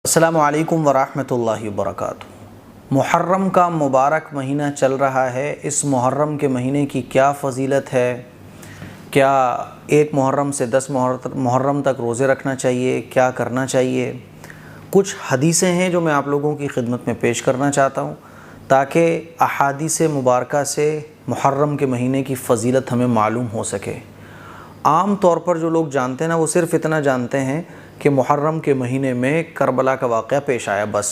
السلام علیکم ورحمۃ اللہ وبرکاتہ۔ محرم کا مبارک مہینہ چل رہا ہے۔ اس محرم کے مہینے کی کیا فضیلت ہے؟ کیا ایک محرم سے 10 محرم تک روزے رکھنا چاہیے؟ کیا کرنا چاہیے؟ کچھ حدیثیں ہیں جو میں آپ لوگوں کی خدمت میں پیش کرنا چاہتا ہوں تاکہ احادیث مبارکہ سے محرم کے مہینے کی فضیلت ہمیں معلوم ہو سکے۔ عام طور پر جو لوگ جانتے ہیں نا، وہ صرف اتنا جانتے ہیں کہ محرم کے مہینے میں کربلا کا واقعہ پیش آیا، بس۔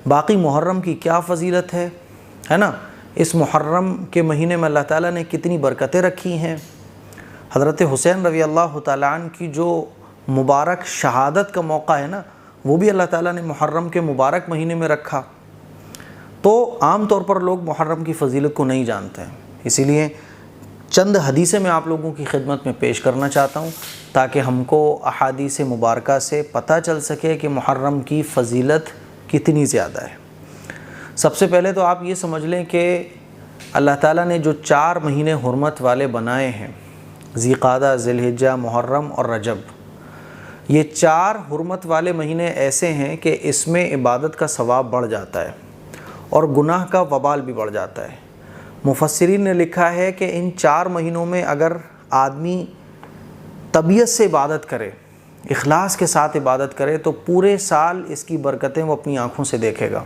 باقی محرم کی کیا فضیلت ہے نا؟ اس محرم کے مہینے میں اللہ تعالیٰ نے کتنی برکتیں رکھی ہیں۔ حضرت حسین رضی اللہ تعالیٰ عنہ کی جو مبارک شہادت کا موقع ہے نا، وہ بھی اللہ تعالیٰ نے محرم کے مبارک مہینے میں رکھا۔ تو عام طور پر لوگ محرم کی فضیلت کو نہیں جانتے ہیں، اسی لیے چند حدیثیں میں آپ لوگوں کی خدمت میں پیش کرنا چاہتا ہوں تاکہ ہم کو احادیث مبارکہ سے پتہ چل سکے کہ محرم کی فضیلت کتنی زیادہ ہے۔ سب سے پہلے تو آپ یہ سمجھ لیں کہ اللہ تعالیٰ نے جو 4 مہینے حرمت والے بنائے ہیں، ذی قعدہ، ذی الحجہ، محرم اور رجب، یہ 4 حرمت والے مہینے ایسے ہیں کہ اس میں عبادت کا ثواب بڑھ جاتا ہے اور گناہ کا وبال بھی بڑھ جاتا ہے۔ مفسرین نے لکھا ہے کہ ان 4 مہینوں میں اگر آدمی طبیعت سے عبادت کرے، اخلاص کے ساتھ عبادت کرے، تو پورے سال اس کی برکتیں وہ اپنی آنکھوں سے دیکھے گا۔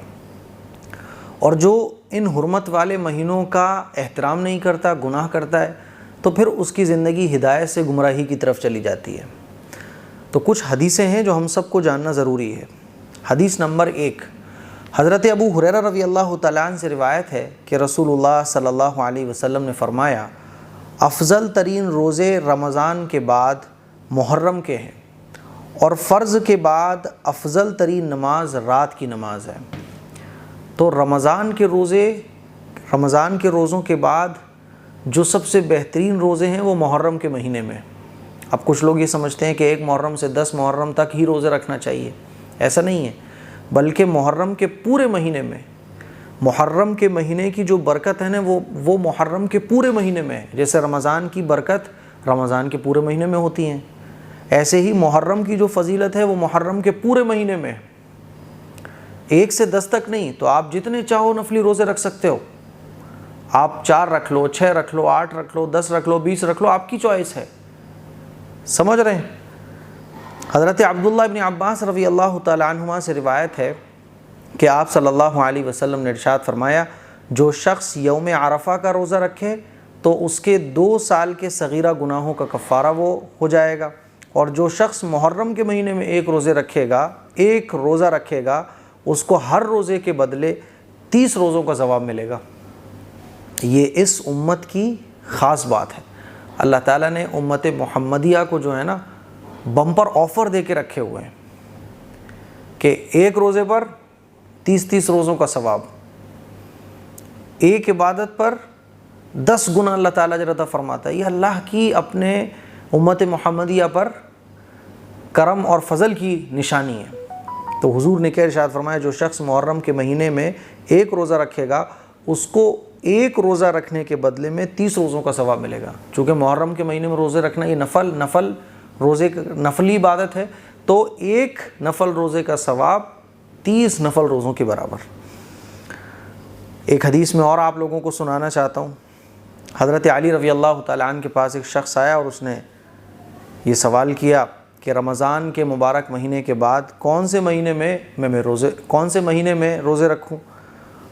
اور جو ان حرمت والے مہینوں کا احترام نہیں کرتا، گناہ کرتا ہے، تو پھر اس کی زندگی ہدایت سے گمراہی کی طرف چلی جاتی ہے۔ تو کچھ حدیثیں ہیں جو ہم سب کو جاننا ضروری ہے۔ حدیث نمبر 1، حضرت ابو ہریرہ رضی اللہ تعالیٰ عنہ سے روایت ہے کہ رسول اللہ صلی اللہ علیہ وسلم نے فرمایا، افضل ترین روزے رمضان کے بعد محرم کے ہیں، اور فرض کے بعد افضل ترین نماز رات کی نماز ہے۔ تو رمضان کے روزوں کے بعد جو سب سے بہترین روزے ہیں وہ محرم کے مہینے میں۔ اب کچھ لوگ یہ سمجھتے ہیں کہ 1 محرم سے 10 محرم تک ہی روزے رکھنا چاہیے، ایسا نہیں ہے، بلکہ محرم کے پورے مہینے میں، محرم کے مہینے کی جو برکت ہے نا، وہ محرم کے پورے مہینے میں ہے۔ جیسے رمضان کی برکت رمضان کے پورے مہینے میں ہوتی ہیں، ایسے ہی محرم کی جو فضیلت ہے وہ محرم کے پورے مہینے میں ہے، 1 سے 10 تک نہیں۔ تو آپ جتنے چاہو نفلی روزے رکھ سکتے ہو، آپ 4 رکھ لو، 6 رکھ لو، 8 رکھ لو، 10 رکھ لو، 20 رکھ لو، آپ کی چوائس ہے۔ سمجھ رہے ہیں؟ حضرت عبداللہ ابن عباس رضی اللہ تعالیٰ عنہما سے روایت ہے کہ آپ صلی اللہ علیہ وسلم نے ارشاد فرمایا، جو شخص یوم عرفہ کا روزہ رکھے تو اس کے 2 سال کے صغیرہ گناہوں کا کفارہ وہ ہو جائے گا، اور جو شخص محرم کے مہینے میں 1 روزہ رکھے گا اس کو ہر روزے کے بدلے 30 روزوں کا ثواب ملے گا۔ یہ اس امت کی خاص بات ہے۔ اللہ تعالیٰ نے امت محمدیہ کو جو ہے نا بمپر آفر دے کے رکھے ہوئے ہیں کہ 1 روزے پر 30 روزوں کا ثواب، 1 عبادت پر 10 گنا اللہ تعالیٰ عطا فرماتا ہے۔ یہ اللہ کی اپنے امت محمدیہ پر کرم اور فضل کی نشانی ہے۔ تو حضور نے کیا ارشاد فرمایا، جو شخص محرم کے مہینے میں 1 روزہ رکھے گا اس کو 1 روزہ رکھنے کے بدلے میں 30 روزوں کا ثواب ملے گا۔ چونکہ محرم کے مہینے میں روزے رکھنا یہ نفلی عبادت ہے، تو 1 نفل روزے کا ثواب 30 نفل روزوں کے برابر۔ ایک حدیث میں اور آپ لوگوں کو سنانا چاہتا ہوں۔ حضرت علی رضی اللہ تعالیٰ عنہ کے پاس ایک شخص آیا اور اس نے یہ سوال کیا کہ رمضان کے مبارک مہینے کے بعد کون سے مہینے میں روزے رکھوں؟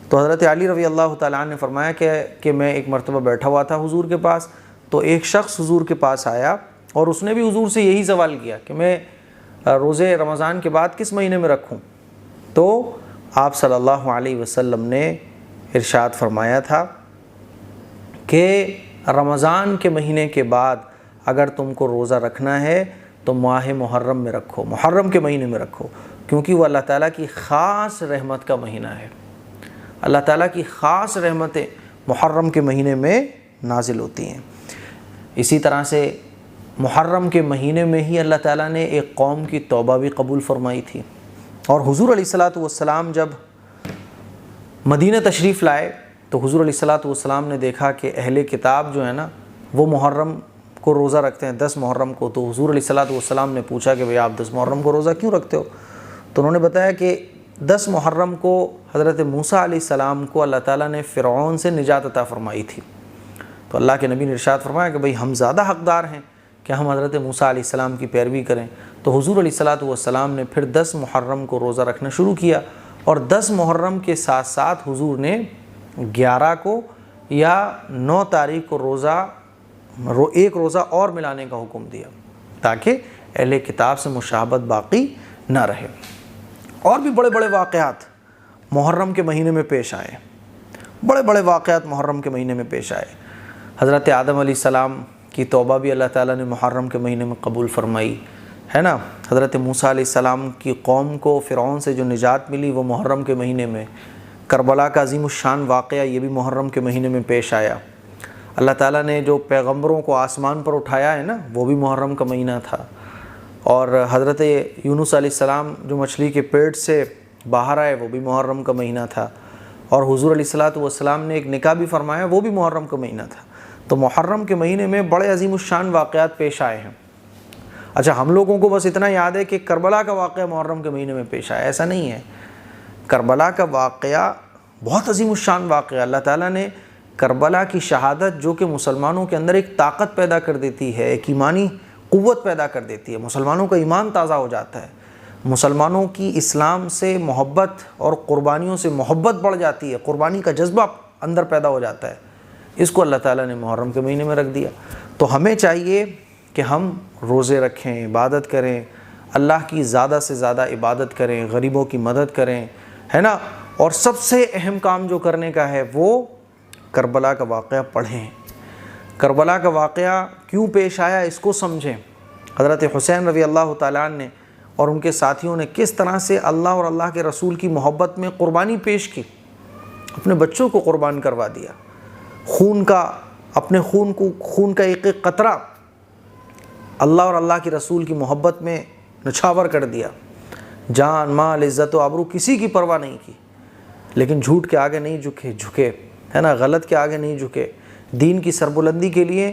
تو حضرت علی رضی اللہ تعالیٰ عنہ نے فرمایا کہ میں ایک مرتبہ بیٹھا ہوا تھا حضور کے پاس، تو ایک شخص حضور کے پاس آیا اور اس نے بھی حضور سے یہی سوال کیا کہ میں روزے رمضان کے بعد کس مہینے میں رکھوں؟ تو آپ صلی اللہ علیہ وسلم نے ارشاد فرمایا تھا کہ رمضان کے مہینے کے بعد اگر تم کو روزہ رکھنا ہے تو ماہ محرم میں رکھو، محرم کے مہینے میں رکھو، کیونکہ وہ اللہ تعالیٰ کی خاص رحمت کا مہینہ ہے۔ اللہ تعالیٰ کی خاص رحمتیں محرم کے مہینے میں نازل ہوتی ہیں۔ اسی طرح سے محرم کے مہینے میں ہی اللہ تعالیٰ نے ایک قوم کی توبہ بھی قبول فرمائی تھی، اور حضور علیہ الصلاۃ والسلام جب مدینہ تشریف لائے تو حضور علیہ الصلاۃ والسلام نے دیکھا کہ اہل کتاب جو ہے نا وہ محرم کو روزہ رکھتے ہیں 10 محرم کو۔ تو حضور علیہ الصلاۃ والسلام نے پوچھا کہ بھئی آپ 10 محرم کو روزہ کیوں رکھتے ہو؟ تو انہوں نے بتایا کہ 10 محرم کو حضرت موسیٰ علیہ السلام کو اللہ تعالیٰ نے فرعون سے نجات عطا فرمائی تھی. تو اللہ کے نبی نے ارشاد فرمایا کہ بھئی ہم زیادہ حقدار ہیں کہ ہم حضرت موسیٰ علیہ السلام کی پیروی کریں. تو حضور علیہ السلام نے پھر 10 محرم کو روزہ رکھنا شروع کیا، اور 10 محرم کے ساتھ ساتھ حضور نے 11 کو یا 9 تاریخ کو ایک روزہ اور ملانے کا حکم دیا تاکہ اہل کتاب سے مشابہت باقی نہ رہے. اور بھی بڑے بڑے واقعات محرم کے مہینے میں پیش آئے، بڑے بڑے واقعات محرم کے مہینے میں پیش آئے. حضرت آدم علیہ السلام کی توبہ بھی اللہ تعالیٰ نے محرم کے مہینے میں قبول فرمائی ہے نا. حضرت موسیٰ علیہ السلام کی قوم کو فرعون سے جو نجات ملی وہ محرم کے مہینے میں. کربلا کا عظیم الشان واقعہ یہ بھی محرم کے مہینے میں پیش آیا. اللہ تعالیٰ نے جو پیغمبروں کو آسمان پر اٹھایا ہے نا وہ بھی محرم کا مہینہ تھا. اور حضرت یونس علیہ السلام جو مچھلی کے پیٹ سے باہر آئے وہ بھی محرم کا مہینہ تھا. اور حضور علیہ السلام نے ایک نکاح بھی فرمایا وہ بھی محرم کا مہینہ تھا. تو محرم کے مہینے میں بڑے عظیم الشان واقعات پیش آئے ہیں. اچھا ہم لوگوں کو بس اتنا یاد ہے کہ کربلا کا واقعہ محرم کے مہینے میں پیش آیا، ایسا نہیں ہے. کربلا کا واقعہ بہت عظیم الشان واقعہ. اللہ تعالیٰ نے کربلا کی شہادت جو کہ مسلمانوں کے اندر ایک طاقت پیدا کر دیتی ہے، ایک ایمانی قوت پیدا کر دیتی ہے، مسلمانوں کا ایمان تازہ ہو جاتا ہے، مسلمانوں کی اسلام سے محبت اور قربانیوں سے محبت بڑھ جاتی ہے، قربانی کا جذبہ اندر پیدا ہو جاتا ہے. اس کو اللہ تعالیٰ نے محرم کے مہینے میں رکھ دیا. تو ہمیں چاہیے کہ ہم روزے رکھیں، عبادت کریں، اللہ کی زیادہ سے زیادہ عبادت کریں، غریبوں کی مدد کریں ہے نا. اور سب سے اہم کام جو کرنے کا ہے وہ کربلا کا واقعہ پڑھیں. کربلا کا واقعہ کیوں پیش آیا اس کو سمجھیں. حضرت حسین رضی اللہ تعالیٰ عنہ نے اور ان کے ساتھیوں نے کس طرح سے اللہ اور اللہ کے رسول کی محبت میں قربانی پیش کی، اپنے بچوں کو قربان کروا دیا، اپنے خون کا ایک ایک قطرہ اللہ اور اللہ کے رسول کی محبت میں نچھاور کر دیا. جان مال عزت و آبرو کسی کی پرواہ نہیں کی، لیکن جھوٹ کے آگے نہیں جھکے ہے نا، غلط کے آگے نہیں جھکے. دین کی سربلندی کے لیے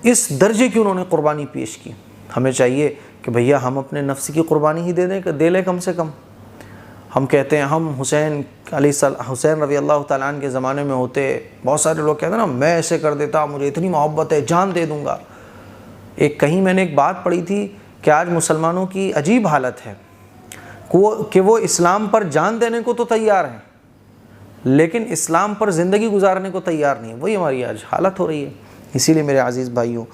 اس درجے کی انہوں نے قربانی پیش کی. ہمیں چاہیے کہ بھیا ہم اپنے نفس کی قربانی ہی دے لیں کم سے کم. ہم کہتے ہیں ہم حسین رضی اللہ تعالیٰ عنہ کے زمانے میں ہوتے، بہت سارے لوگ کہتے ہیں نا میں ایسے کر دیتا، مجھے اتنی محبت ہے جان دے دوں گا. کہیں میں نے ایک بات پڑھی تھی کہ آج مسلمانوں کی عجیب حالت ہے کہ وہ اسلام پر جان دینے کو تو تیار ہیں لیکن اسلام پر زندگی گزارنے کو تیار نہیں. وہی ہماری آج حالت ہو رہی ہے. اسی لیے میرے عزیز بھائیوں،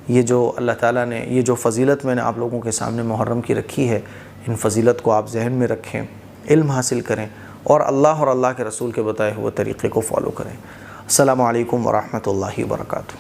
یہ جو اللہ تعالیٰ نے یہ جو فضیلت میں نے آپ لوگوں کے سامنے محرم کی رکھی ہے، ان فضیلت کو آپ ذہن میں رکھیں، علم حاصل کریں اور اللہ کے رسول کے بتائے ہوئے طریقے کو فالو کریں. السلام علیکم ورحمۃ اللہ وبرکاتہ.